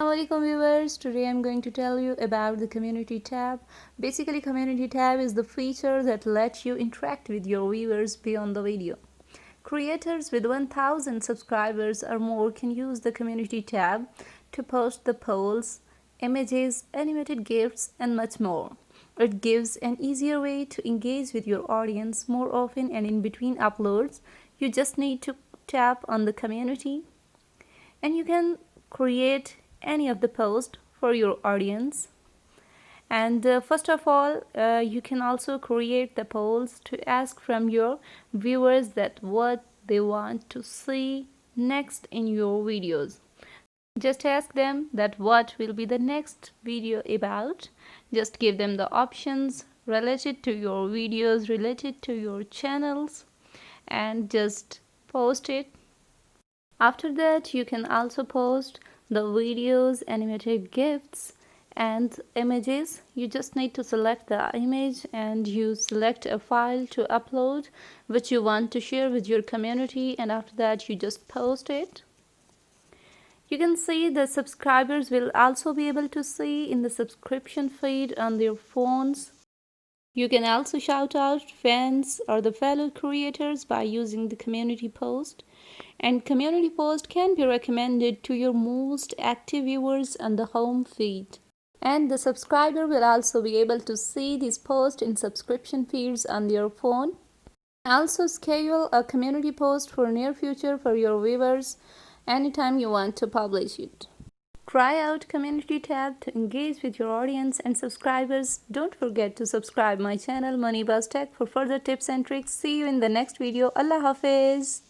Assalamualaikum viewers, today I'm going to tell you about the community tab. Basically, community tab is the feature that lets you interact with your viewers beyond the video. Creators with 1000 subscribers or more can use the community tab to post the polls, images, animated GIFs and much more. It gives an easier way to engage with your audience more often, and in between uploads you just need to tap on the community and you can create any of the post for your audience. And first of all, you can also create the polls to ask from your viewers that what they want to see next in your videos. Just ask them that what will be the next video about. Just give them the options related to your videos, related to your channels, and just post it. After that, you can also post the videos, animated GIFs and images. You just need to select the image and you select a file to upload which you want to share with your community, and after that you just post it. You can see the subscribers will also be able to see in the subscription feed on their phones. You can also shout out fans or the fellow creators by using the community post, and community post can be recommended to your most active viewers on the home feed. And the subscriber will also be able to see these posts in subscription feeds on their phone. Also schedule a community post for near future for your viewers anytime you want to publish it. Try out community tab to engage with your audience and subscribers. Don't forget to subscribe my channel Muneeba's Tech for further tips and tricks. See you in the next video. Allah Hafiz.